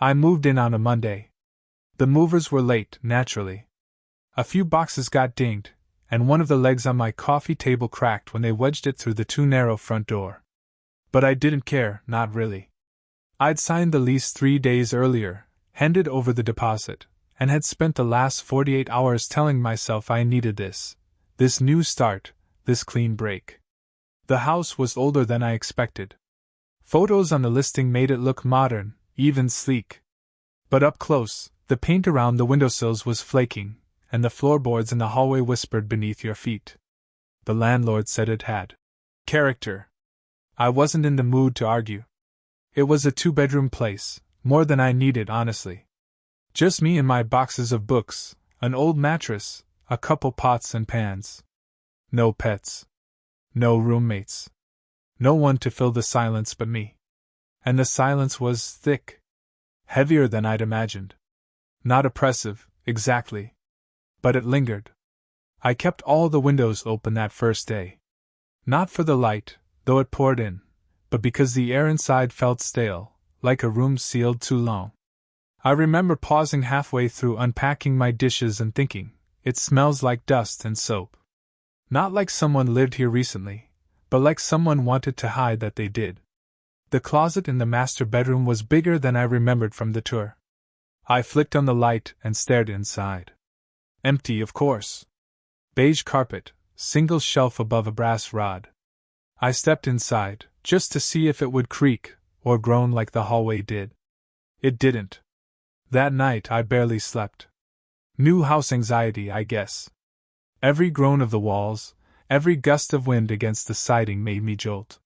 I moved in on a Monday. The movers were late, naturally. A few boxes got dinged, and one of the legs on my coffee table cracked when they wedged it through the too narrow front door. But I didn't care, not really. I'd signed the lease 3 days earlier, handed over the deposit, and had spent the last 48 hours telling myself I needed this new start, this clean break. The house was older than I expected. Photos on the listing made it look modern, even sleek. But up close, the paint around the windowsills was flaking, and the floorboards in the hallway whispered beneath your feet. The landlord said it had character. I wasn't in the mood to argue. It was a 2-bedroom place, more than I needed, honestly. Just me and my boxes of books, an old mattress, a couple pots and pans. No pets. No roommates. No one to fill the silence but me. And the silence was thick. Heavier than I'd imagined. Not oppressive, exactly. But it lingered. I kept all the windows open that first day. Not for the light, though it poured in, but because the air inside felt stale, like a room sealed too long. I remember pausing halfway through unpacking my dishes and thinking, it smells like dust and soap. Not like someone lived here recently, but like someone wanted to hide that they did. The closet in the master bedroom was bigger than I remembered from the tour. I flicked on the light and stared inside. Empty, of course. Beige carpet, single shelf above a brass rod. I stepped inside, just to see if it would creak, or groan like the hallway did. It didn't. That night I barely slept. New house anxiety, I guess. Every groan of the walls, every gust of wind against the siding made me jolt.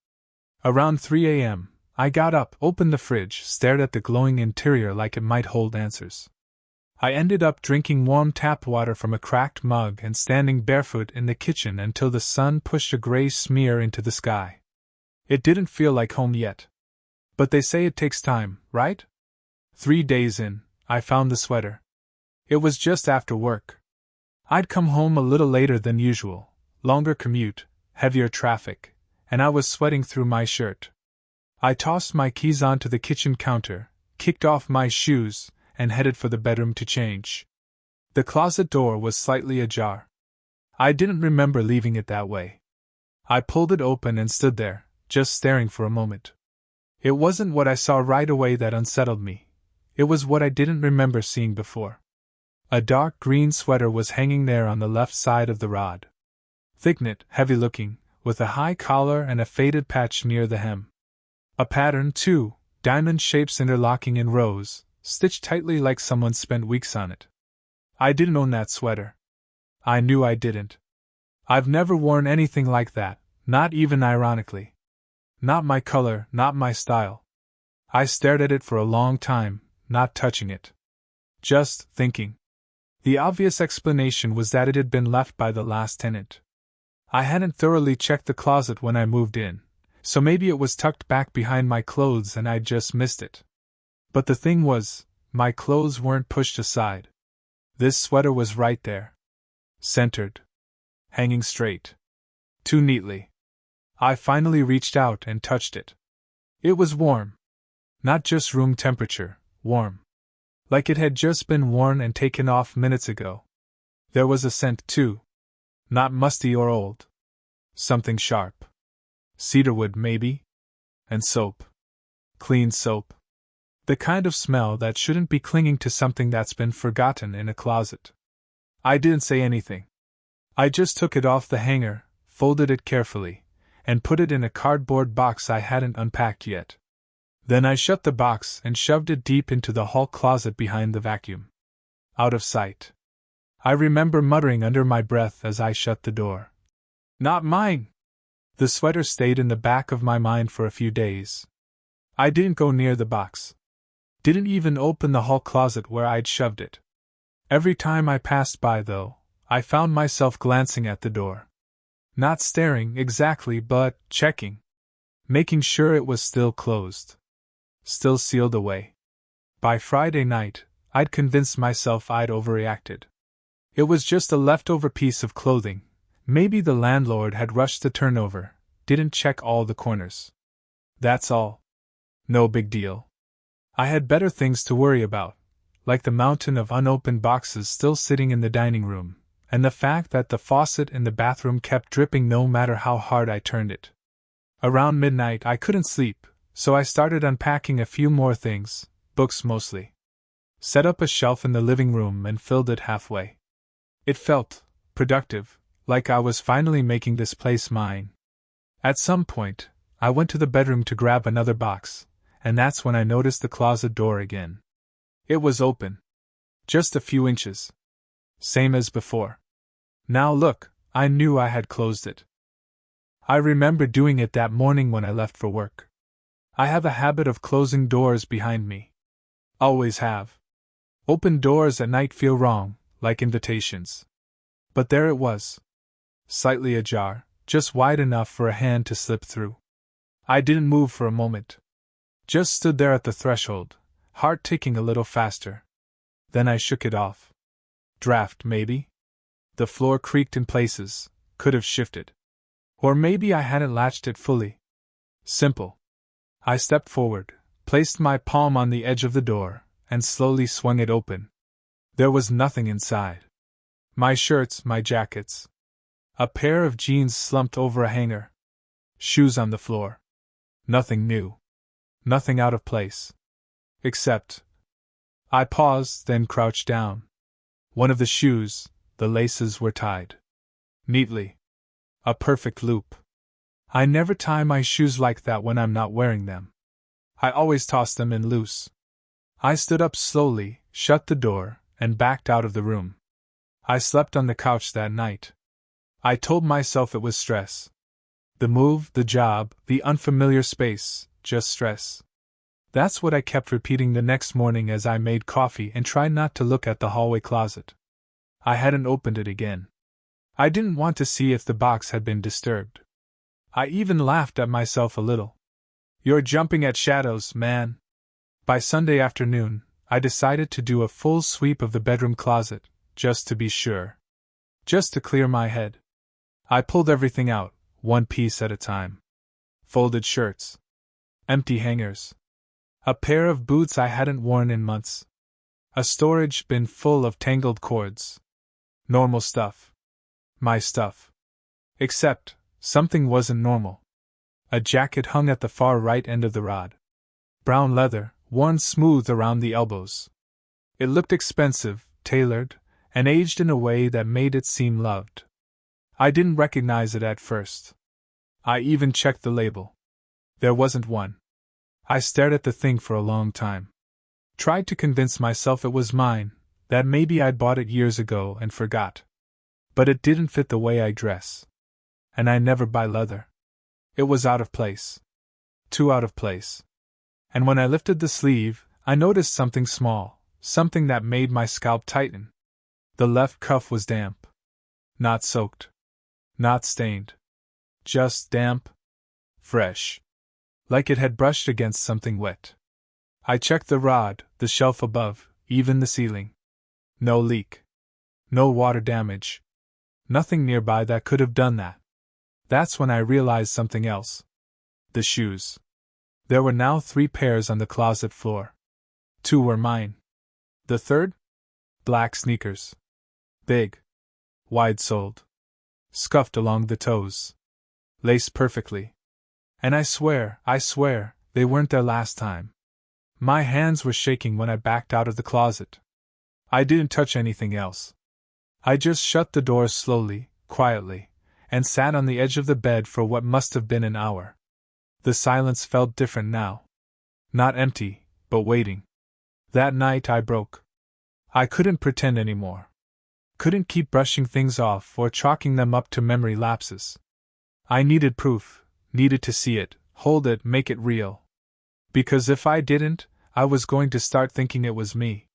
Around 3 a.m., I got up, opened the fridge, stared at the glowing interior like it might hold answers. I ended up drinking warm tap water from a cracked mug and standing barefoot in the kitchen until the sun pushed a gray smear into the sky. It didn't feel like home yet. But they say it takes time, right? 3 days in, I found the sweater. It was just after work. I'd come home a little later than usual, longer commute, heavier traffic, and I was sweating through my shirt. I tossed my keys onto the kitchen counter, kicked off my shoes, and headed for the bedroom to change. The closet door was slightly ajar. I didn't remember leaving it that way. I pulled it open and stood there, just staring for a moment. It wasn't what I saw right away that unsettled me. It was what I didn't remember seeing before. A dark green sweater was hanging there on the left side of the rod. Thick-knit, heavy-looking, with a high collar and a faded patch near the hem. A pattern, too, diamond shapes interlocking in rows, stitched tightly like someone spent weeks on it. I didn't own that sweater. I knew I didn't. I've never worn anything like that, not even ironically. Not my color, not my style. I stared at it for a long time, not touching it. Just thinking. The obvious explanation was that it had been left by the last tenant. I hadn't thoroughly checked the closet when I moved in, so maybe it was tucked back behind my clothes and I'd just missed it. But the thing was, my clothes weren't pushed aside. This sweater was right there. Centered. Hanging straight. Too neatly. I finally reached out and touched it. It was warm. Not just room temperature, warm. Like it had just been worn and taken off minutes ago. There was a scent, too. Not musty or old. Something sharp. Cedarwood, maybe? And soap. Clean soap. The kind of smell that shouldn't be clinging to something that's been forgotten in a closet. I didn't say anything. I just took it off the hanger, folded it carefully, and put it in a cardboard box I hadn't unpacked yet. Then I shut the box and shoved it deep into the hall closet behind the vacuum. Out of sight. I remember muttering under my breath as I shut the door. Not mine! The sweater stayed in the back of my mind for a few days. I didn't go near the box. Didn't even open the hall closet where I'd shoved it. Every time I passed by, though, I found myself glancing at the door. Not staring exactly, but checking. Making sure it was still closed. Still sealed away. By Friday night, I'd convinced myself I'd overreacted. It was just a leftover piece of clothing. Maybe the landlord had rushed the turnover, didn't check all the corners. That's all. No big deal. I had better things to worry about, like the mountain of unopened boxes still sitting in the dining room, and the fact that the faucet in the bathroom kept dripping no matter how hard I turned it. Around midnight I couldn't sleep, so I started unpacking a few more things, books mostly. Set up a shelf in the living room and filled it halfway. It felt productive, like I was finally making this place mine. At some point, I went to the bedroom to grab another box, and that's when I noticed the closet door again. It was open. Just a few inches. Same as before. Now look, I knew I had closed it. I remember doing it that morning when I left for work. I have a habit of closing doors behind me. Always have. Open doors at night feel wrong, like invitations. But there it was. Slightly ajar, just wide enough for a hand to slip through. I didn't move for a moment. Just stood there at the threshold, heart ticking a little faster. Then I shook it off. Draft, maybe? The floor creaked in places, could have shifted. Or maybe I hadn't latched it fully. Simple. I stepped forward, placed my palm on the edge of the door, and slowly swung it open. There was nothing inside. My shirts, my jackets. A pair of jeans slumped over a hanger. Shoes on the floor. Nothing new. Nothing out of place. Except. I paused, then crouched down. One of the shoes, the laces were tied. Neatly. A perfect loop. I never tie my shoes like that when I'm not wearing them. I always toss them in loose. I stood up slowly, shut the door, and backed out of the room. I slept on the couch that night. I told myself it was stress. The move, the job, the unfamiliar space, just stress. That's what I kept repeating the next morning as I made coffee and tried not to look at the hallway closet. I hadn't opened it again. I didn't want to see if the box had been disturbed. I even laughed at myself a little. You're jumping at shadows, man. By Sunday afternoon, I decided to do a full sweep of the bedroom closet, just to be sure. Just to clear my head. I pulled everything out, one piece at a time. Folded shirts. Empty hangers. A pair of boots I hadn't worn in months. A storage bin full of tangled cords. Normal stuff. My stuff. Except, something wasn't normal. A jacket hung at the far right end of the rod. Brown leather, worn smooth around the elbows. It looked expensive, tailored, and aged in a way that made it seem loved. I didn't recognize it at first. I even checked the label. There wasn't one. I stared at the thing for a long time. Tried to convince myself it was mine, that maybe I'd bought it years ago and forgot. But it didn't fit the way I dress. And I never buy leather. It was out of place. Too out of place. And when I lifted the sleeve, I noticed something small, something that made my scalp tighten. The left cuff was damp. Not soaked. Not stained. Just damp. Fresh. Like it had brushed against something wet. I checked the rod, the shelf above, even the ceiling. No leak. No water damage. Nothing nearby that could have done that. That's when I realized something else. The shoes. There were now 3 pairs on the closet floor. 2 were mine. The third? Black sneakers. Big. Wide-soled. Scuffed along the toes. Laced perfectly. And I swear, they weren't there last time. My hands were shaking when I backed out of the closet. I didn't touch anything else. I just shut the door slowly, quietly, and sat on the edge of the bed for what must have been an hour. The silence felt different now. Not empty, but waiting. That night I broke. I couldn't pretend anymore. Couldn't keep brushing things off or chalking them up to memory lapses. I needed proof, needed to see it, hold it, make it real. Because if I didn't, I was going to start thinking it was me.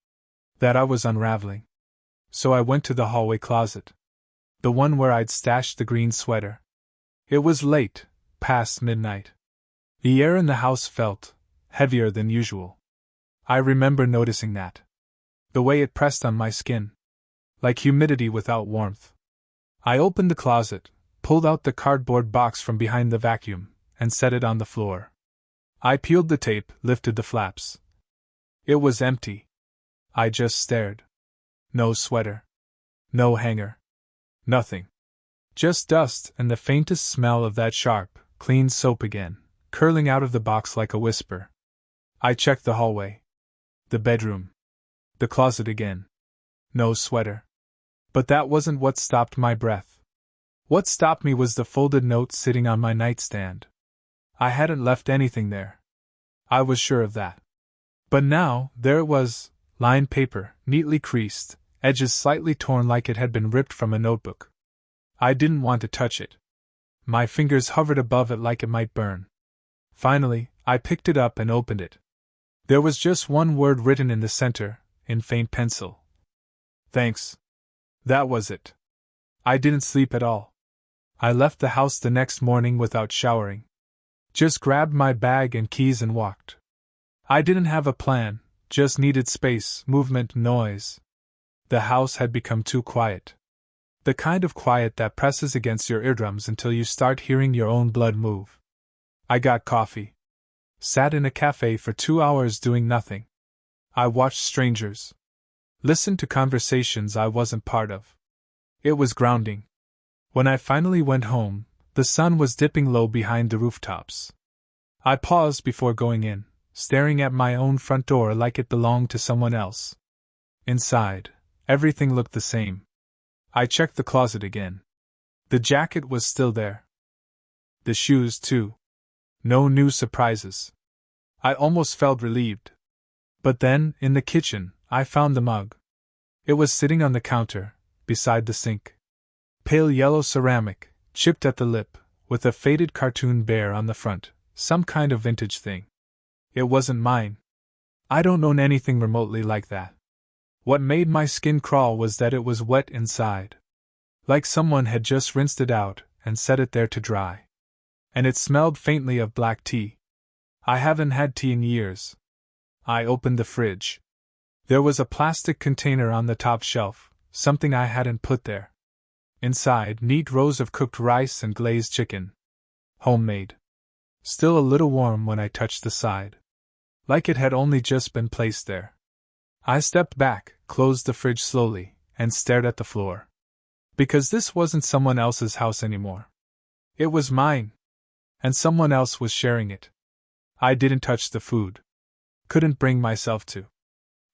That I was unraveling. So I went to the hallway closet. The one where I'd stashed the green sweater. It was late, past midnight. The air in the house felt heavier than usual. I remember noticing that. The way it pressed on my skin. Like humidity without warmth. I opened the closet, pulled out the cardboard box from behind the vacuum, and set it on the floor. I peeled the tape, lifted the flaps. It was empty. I just stared. No sweater. No hanger. Nothing. Just dust and the faintest smell of that sharp, clean soap again, curling out of the box like a whisper. I checked the hallway. The bedroom. The closet again. No sweater. But that wasn't what stopped my breath. What stopped me was the folded note sitting on my nightstand. I hadn't left anything there. I was sure of that. But now, there it was, lined paper, neatly creased, edges slightly torn like it had been ripped from a notebook. I didn't want to touch it. My fingers hovered above it like it might burn. Finally, I picked it up and opened it. There was just one word written in the center, in faint pencil. Thanks. That was it. I didn't sleep at all. I left the house the next morning without showering. Just grabbed my bag and keys and walked. I didn't have a plan, just needed space, movement, noise. The house had become too quiet. The kind of quiet that presses against your eardrums until you start hearing your own blood move. I got coffee. Sat in a cafe for 2 hours doing nothing. I watched strangers. Listened to conversations I wasn't part of. It was grounding. When I finally went home, the sun was dipping low behind the rooftops. I paused before going in, staring at my own front door like it belonged to someone else. Inside, everything looked the same. I checked the closet again. The jacket was still there. The shoes, too. No new surprises. I almost felt relieved. But then, in the kitchen, I found the mug. It was sitting on the counter, beside the sink. Pale yellow ceramic, chipped at the lip, with a faded cartoon bear on the front, some kind of vintage thing. It wasn't mine. I don't own anything remotely like that. What made my skin crawl was that it was wet inside. Like someone had just rinsed it out and set it there to dry. And it smelled faintly of black tea. I haven't had tea in years. I opened the fridge. There was a plastic container on the top shelf, something I hadn't put there. Inside, neat rows of cooked rice and glazed chicken. Homemade. Still a little warm when I touched the side. Like it had only just been placed there. I stepped back, closed the fridge slowly, and stared at the floor. Because this wasn't someone else's house anymore. It was mine. And someone else was sharing it. I didn't touch the food. Couldn't bring myself to.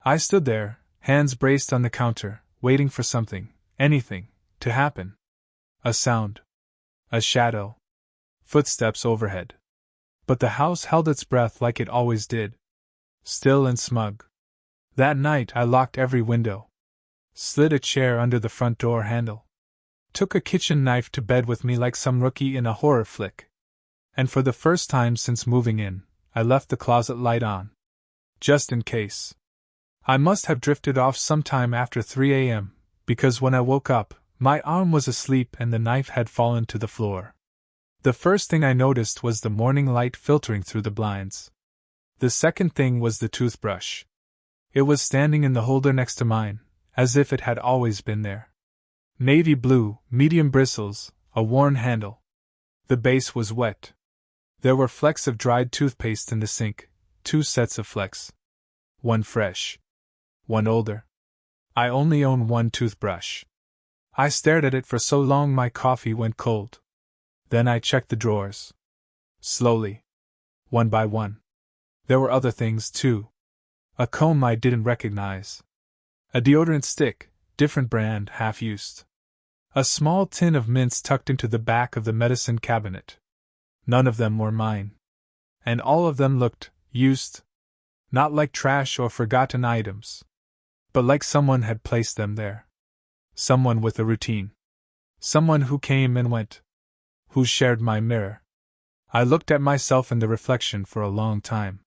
I stood there, hands braced on the counter, waiting for something, anything, to happen. A sound. A shadow. Footsteps overhead. But the house held its breath like it always did. Still and smug. That night I locked every window. Slid a chair under the front door handle. Took a kitchen knife to bed with me like some rookie in a horror flick. And for the first time since moving in, I left the closet light on. Just in case. I must have drifted off sometime after 3 a.m., because when I woke up, my arm was asleep and the knife had fallen to the floor. The first thing I noticed was the morning light filtering through the blinds. The second thing was the toothbrush. It was standing in the holder next to mine, as if it had always been there. Navy blue, medium bristles, a worn handle. The base was wet. There were flecks of dried toothpaste in the sink, 2 sets of flecks. One fresh. One older. I only own one toothbrush. I stared at it for so long my coffee went cold. Then I checked the drawers. Slowly. One by one. There were other things, too. A comb I didn't recognize. A deodorant stick, different brand, half-used. A small tin of mints tucked into the back of the medicine cabinet. None of them were mine. And all of them looked used. Not like trash or forgotten items. But like someone had placed them there. Someone with a routine. Someone who came and went. Who shared my mirror. I looked at myself in the reflection for a long time.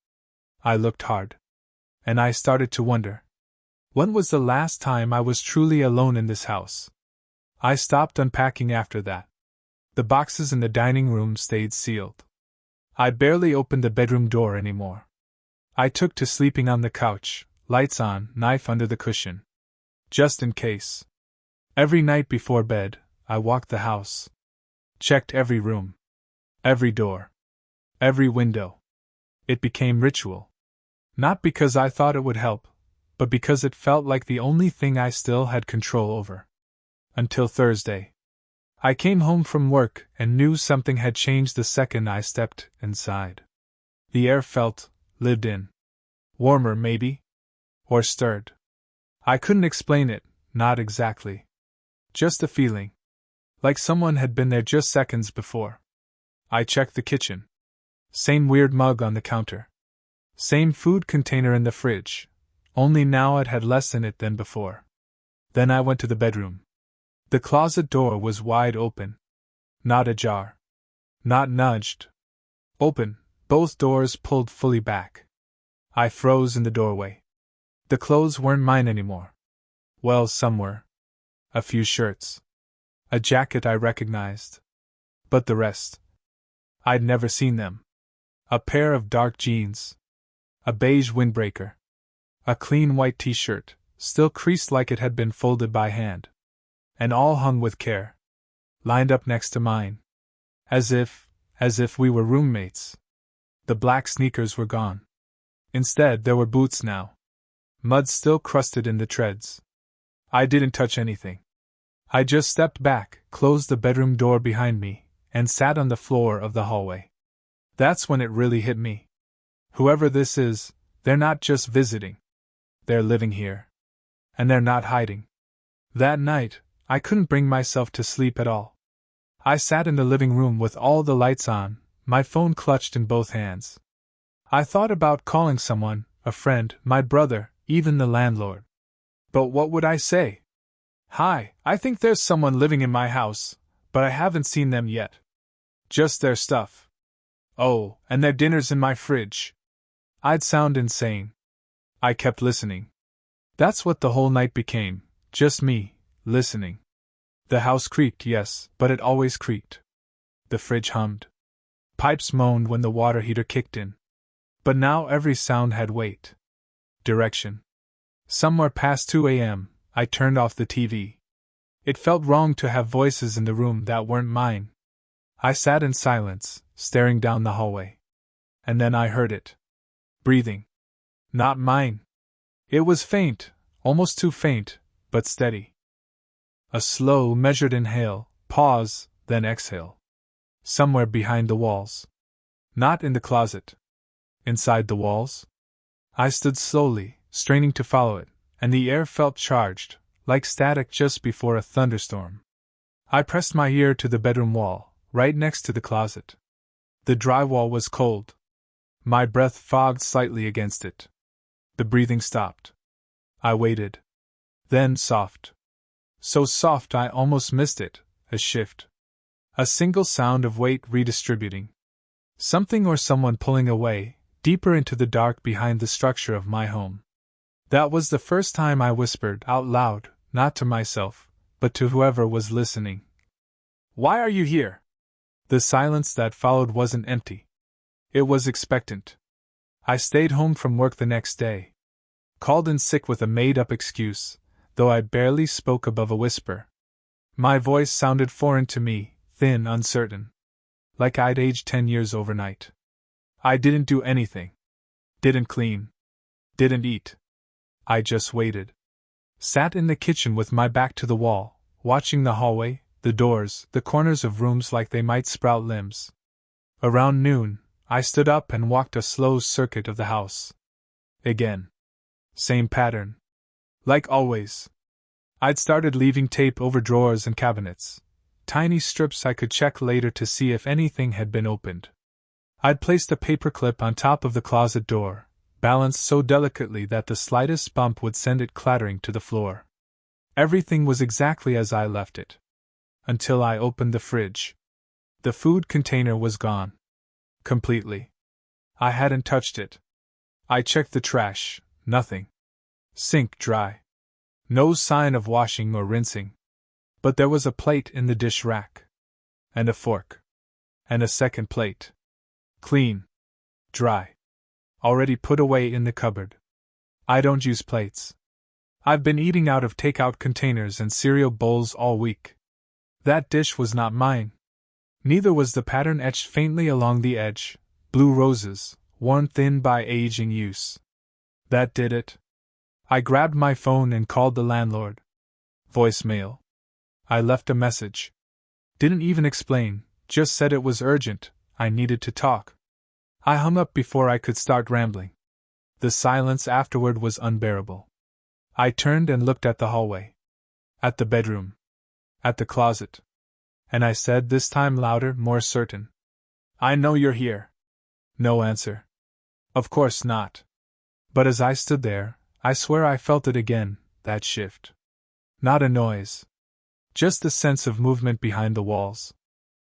I looked hard. And I started to wonder. When was the last time I was truly alone in this house? I stopped unpacking after that. The boxes in the dining room stayed sealed. I barely opened the bedroom door anymore. I took to sleeping on the couch, lights on, knife under the cushion. Just in case. Every night before bed, I walked the house. Checked every room. Every door. Every window. It became ritual. Not because I thought it would help, but because it felt like the only thing I still had control over. Until Thursday. I came home from work and knew something had changed the second I stepped inside. The air felt lived in. Warmer, maybe? Or stirred. I couldn't explain it, not exactly. Just a feeling. Like someone had been there just seconds before. I checked the kitchen. Same weird mug on the counter. Same food container in the fridge, only now it had less in it than before. Then I went to the bedroom. The closet door was wide open. Not ajar. Not nudged. Open, both doors pulled fully back. I froze in the doorway. The clothes weren't mine anymore. Well, some were. A few shirts. A jacket I recognized. But the rest. I'd never seen them. A pair of dark jeans. A beige windbreaker. A clean white t-shirt, still creased like it had been folded by hand. And all hung with care. Lined up next to mine. As if we were roommates. The black sneakers were gone. Instead, there were boots now. Mud still crusted in the treads. I didn't touch anything. I just stepped back, closed the bedroom door behind me, and sat on the floor of the hallway. That's when it really hit me. Whoever this is, they're not just visiting. They're living here. And they're not hiding. That night, I couldn't bring myself to sleep at all. I sat in the living room with all the lights on, my phone clutched in both hands. I thought about calling someone, a friend, my brother, even the landlord. But what would I say? Hi, I think there's someone living in my house, but I haven't seen them yet. Just their stuff. Oh, and their dinner's in my fridge. I'd sound insane. I kept listening. That's what the whole night became, just me, listening. The house creaked, yes, but it always creaked. The fridge hummed. Pipes moaned when the water heater kicked in. But now every sound had weight. Direction. Somewhere past 2 a.m., I turned off the TV. It felt wrong to have voices in the room that weren't mine. I sat in silence, staring down the hallway. And then I heard it. Breathing. Not mine. It was faint, almost too faint, but steady. A slow, measured inhale, pause, then exhale. Somewhere behind the walls. Not in the closet. Inside the walls? I stood slowly, straining to follow it, and the air felt charged, like static just before a thunderstorm. I pressed my ear to the bedroom wall, right next to the closet. The drywall was cold. My breath fogged slightly against it. The breathing stopped. I waited. Then soft. So soft I almost missed it, a shift. A single sound of weight redistributing. Something or someone pulling away, deeper into the dark behind the structure of my home. That was the first time I whispered out loud, not to myself, but to whoever was listening. Why are you here? The silence that followed wasn't empty. It was expectant. I stayed home from work the next day. Called in sick with a made-up excuse, though I barely spoke above a whisper. My voice sounded foreign to me, thin, uncertain. Like I'd aged 10 years overnight. I didn't do anything. Didn't clean. Didn't eat. I just waited. Sat in the kitchen with my back to the wall, watching the hallway, the doors, the corners of rooms like they might sprout limbs. Around noon, I stood up and walked a slow circuit of the house. Again. Same pattern. Like always. I'd started leaving tape over drawers and cabinets. Tiny strips I could check later to see if anything had been opened. I'd placed a paperclip on top of the closet door, balanced so delicately that the slightest bump would send it clattering to the floor. Everything was exactly as I left it. Until I opened the fridge. The food container was gone. Completely. I hadn't touched it. I checked the trash, nothing. Sink dry. No sign of washing or rinsing. But there was a plate in the dish rack. And a fork. And a second plate. Clean. Dry. Already put away in the cupboard. I don't use plates. I've been eating out of takeout containers and cereal bowls all week. That dish was not mine. Neither was the pattern etched faintly along the edge, blue roses, worn thin by age and use. That did it. I grabbed my phone and called the landlord. Voicemail. I left a message. Didn't even explain, just said it was urgent, I needed to talk. I hung up before I could start rambling. The silence afterward was unbearable. I turned and looked at the hallway. At the bedroom. At the closet. And I said, this time louder, more certain. I know you're here. No answer. Of course not. But as I stood there, I swear I felt it again, that shift. Not a noise. Just the sense of movement behind the walls.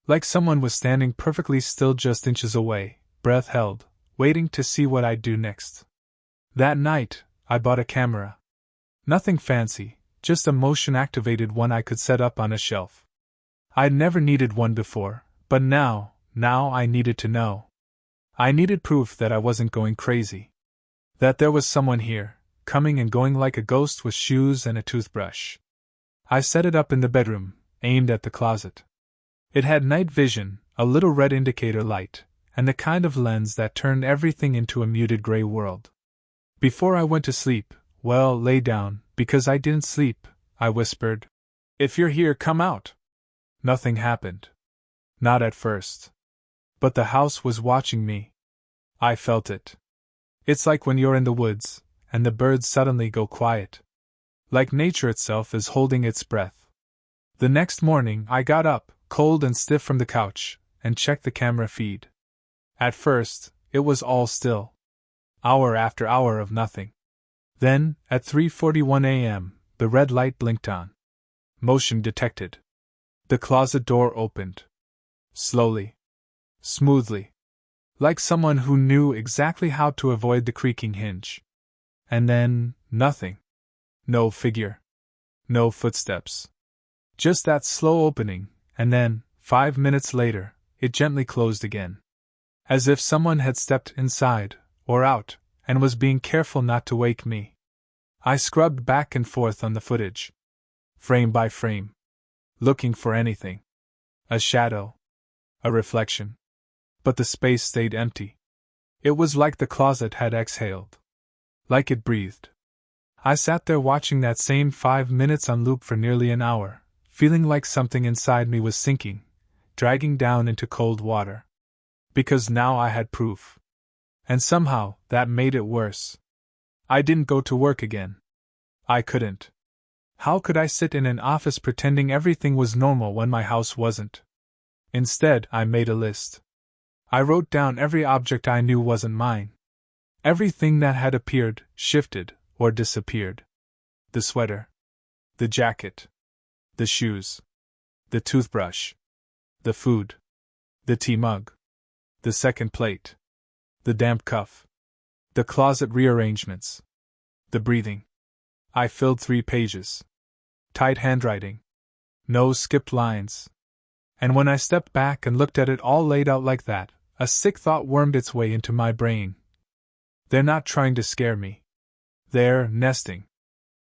Like someone was standing perfectly still just inches away, breath held, waiting to see what I'd do next. That night, I bought a camera. Nothing fancy, just a motion-activated one I could set up on a shelf. I'd never needed one before, but now I needed to know. I needed proof that I wasn't going crazy. That there was someone here, coming and going like a ghost with shoes and a toothbrush. I set it up in the bedroom, aimed at the closet. It had night vision, a little red indicator light, and the kind of lens that turned everything into a muted gray world. Before I went to sleep, lay down, because I didn't sleep, I whispered, "If you're here, come out." Nothing happened. Not at first. But the house was watching me. I felt it. It's like when you're in the woods, and the birds suddenly go quiet. Like nature itself is holding its breath. The next morning I got up, cold and stiff from the couch, and checked the camera feed. At first, it was all still. Hour after hour of nothing. Then, at 3:41 a.m., the red light blinked on. Motion detected. The closet door opened. Slowly. Smoothly. Like someone who knew exactly how to avoid the creaking hinge. And then, nothing. No figure. No footsteps. Just that slow opening, and then, 5 minutes later, it gently closed again. As if someone had stepped inside, or out, and was being careful not to wake me. I scrubbed back and forth on the footage. Frame by frame. Looking for anything. A shadow. A reflection. But the space stayed empty. It was like the closet had exhaled. Like it breathed. I sat there watching that same 5 minutes on loop for nearly an hour, feeling like something inside me was sinking, dragging down into cold water. Because now I had proof. And somehow, that made it worse. I didn't go to work again. I couldn't. How could I sit in an office pretending everything was normal when my house wasn't? Instead, I made a list. I wrote down every object I knew wasn't mine. Everything that had appeared, shifted, or disappeared. The sweater. The jacket. The shoes. The toothbrush. The food. The tea mug. The second plate. The damp cuff. The closet rearrangements. The breathing. I filled 3 pages. Tight handwriting. No skipped lines. And when I stepped back and looked at it all laid out like that, a sick thought wormed its way into my brain. They're not trying to scare me. They're nesting.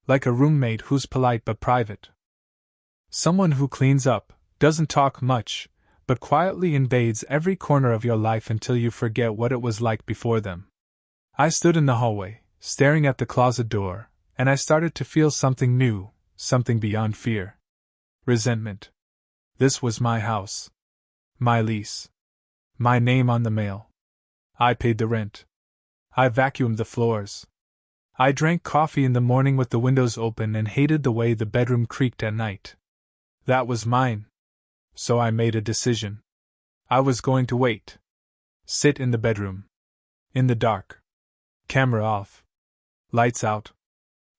Like a roommate who's polite but private. Someone who cleans up, doesn't talk much, but quietly invades every corner of your life until you forget what it was like before them. I stood in the hallway, staring at the closet door, and I started to feel something new, something beyond fear. Resentment. This was my house. My lease. My name on the mail. I paid the rent. I vacuumed the floors. I drank coffee in the morning with the windows open and hated the way the bedroom creaked at night. That was mine. So I made a decision. I was going to wait. Sit in the bedroom. In the dark. Camera off. Lights out.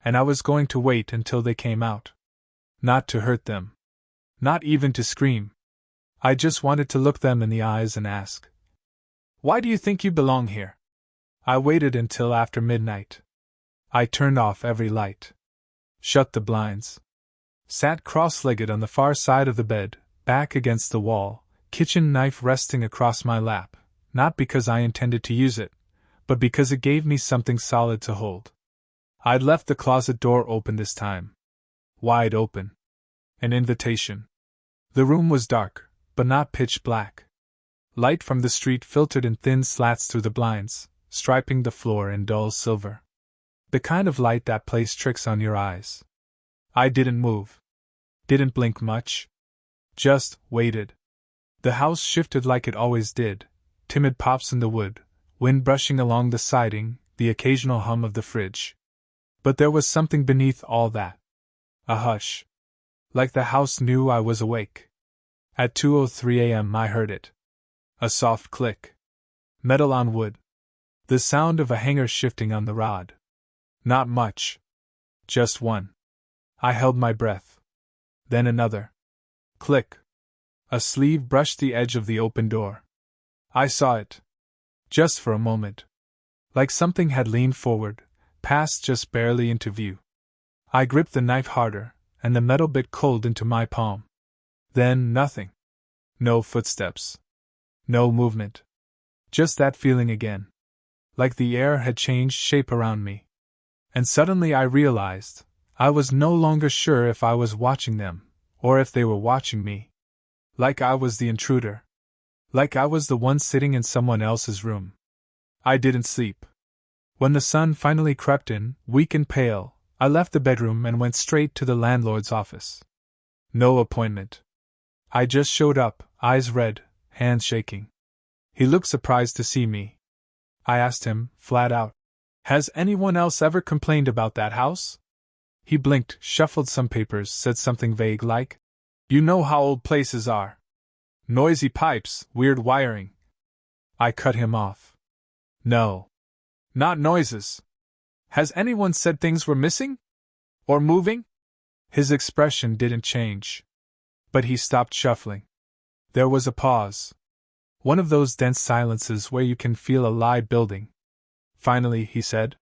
And I was going to wait until they came out. Not to hurt them. Not even to scream. I just wanted to look them in the eyes and ask, "Why do you think you belong here?" I waited until after midnight. I turned off every light. Shut the blinds. Sat cross-legged on the far side of the bed, back against the wall, kitchen knife resting across my lap, not because I intended to use it, but because it gave me something solid to hold. I'd left the closet door open this time. Wide open. An invitation. The room was dark, but not pitch black. Light from the street filtered in thin slats through the blinds, striping the floor in dull silver. The kind of light that plays tricks on your eyes. I didn't move. Didn't blink much. Just waited. The house shifted like it always did, timid pops in the wood, wind brushing along the siding, the occasional hum of the fridge. But there was something beneath all that. A hush. Like the house knew I was awake. At 2:03 a.m. I heard it. A soft click. Metal on wood. The sound of a hanger shifting on the rod. Not much. Just one. I held my breath. Then another. Click. A sleeve brushed the edge of the open door. I saw it. Just for a moment. Like something had leaned forward, passed just barely into view. I gripped the knife harder, and the metal bit cold into my palm. Then nothing. No footsteps. No movement. Just that feeling again. Like the air had changed shape around me. And suddenly I realized, I was no longer sure if I was watching them, or if they were watching me. Like I was the intruder. Like I was the one sitting in someone else's room. I didn't sleep. When the sun finally crept in, weak and pale, I left the bedroom and went straight to the landlord's office. No appointment. I just showed up, eyes red, hands shaking. He looked surprised to see me. I asked him, flat out, "Has anyone else ever complained about that house?" He blinked, shuffled some papers, said something vague like, "You know how old places are. Noisy pipes, weird wiring." I cut him off. "No. Not noises. Has anyone said things were missing? Or moving?" His expression didn't change. But he stopped shuffling. There was a pause. One of those dense silences where you can feel a lie building. Finally, he said,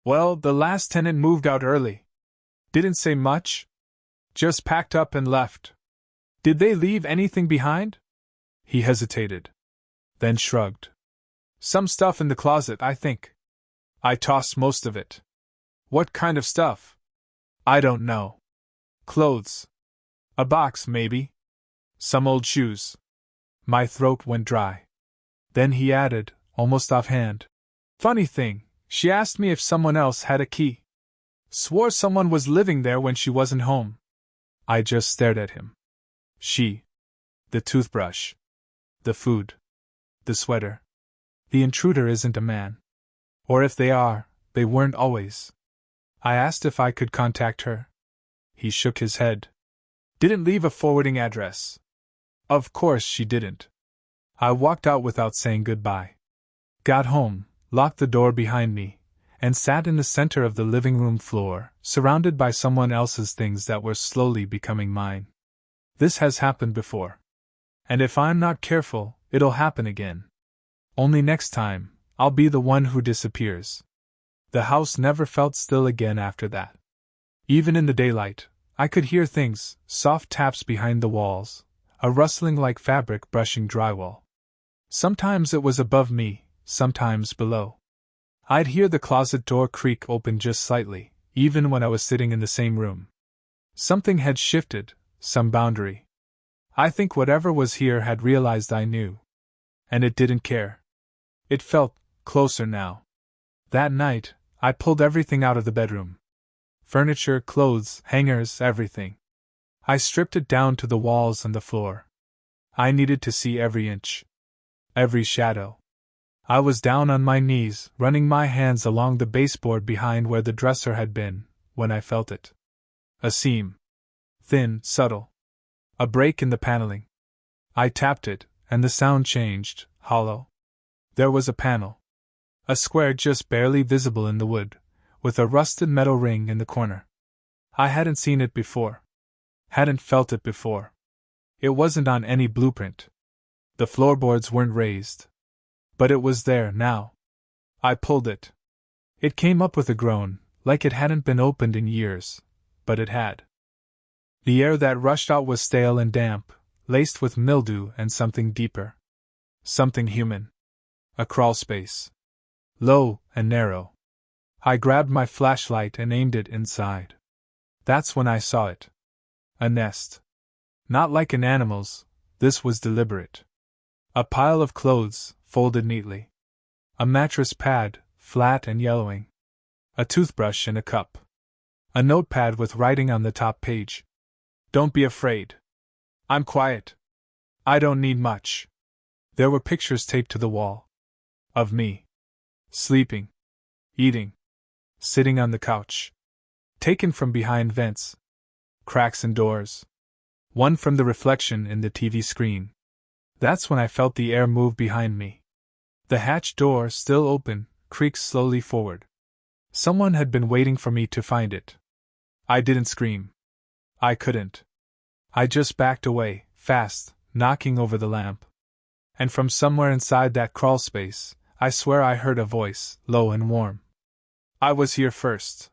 "Well, the last tenant moved out early. Didn't say much. Just packed up and left. Did they leave anything behind?" He hesitated. Then shrugged. "Some stuff in the closet, I think. I tossed most of it." "What kind of stuff?" "I don't know. Clothes. A box, maybe. Some old shoes." My throat went dry. Then he added, almost offhand, "Funny thing, she asked me if someone else had a key. Swore someone was living there when she wasn't home." I just stared at him. She. The toothbrush. The food. The sweater. The intruder isn't a man. Or if they are, they weren't always. I asked if I could contact her. He shook his head. "Didn't leave a forwarding address." Of course she didn't. I walked out without saying goodbye. Got home, locked the door behind me, and sat in the center of the living room floor, surrounded by someone else's things that were slowly becoming mine. This has happened before. And if I'm not careful, it'll happen again. Only next time, I'll be the one who disappears. The house never felt still again after that. Even in the daylight, I could hear things, soft taps behind the walls, a rustling like fabric brushing drywall. Sometimes it was above me, sometimes below. I'd hear the closet door creak open just slightly, even when I was sitting in the same room. Something had shifted, some boundary. I think whatever was here had realized I knew. And it didn't care. It felt closer now. That night, I pulled everything out of the bedroom. Furniture, clothes, hangers, everything. I stripped it down to the walls and the floor. I needed to see every inch. Every shadow. I was down on my knees, running my hands along the baseboard behind where the dresser had been, when I felt it. A seam. Thin, subtle. A break in the paneling. I tapped it, and the sound changed, hollow. There was a panel. A square just barely visible in the wood, with a rusted metal ring in the corner. I hadn't seen it before. Hadn't felt it before. It wasn't on any blueprint. The floorboards weren't raised. But it was there now. I pulled it. It came up with a groan, like it hadn't been opened in years, but it had. The air that rushed out was stale and damp, laced with mildew and something deeper. Something human. A crawlspace. Low and narrow. I grabbed my flashlight and aimed it inside. That's when I saw it. A nest. Not like an animal's, this was deliberate. A pile of clothes, folded neatly. A mattress pad, flat and yellowing. A toothbrush and a cup. A notepad with writing on the top page. Don't be afraid. I'm quiet. I don't need much. There were pictures taped to the wall. Of me. Sleeping. Eating. Sitting on the couch. Taken from behind vents. Cracks in doors. One from the reflection in the TV screen. That's when I felt the air move behind me. The hatch door, still open, creaked slowly forward. Someone had been waiting for me to find it. I didn't scream. I couldn't. I just backed away, fast, knocking over the lamp. And from somewhere inside that crawlspace, I swear I heard a voice, low and warm. I was here first.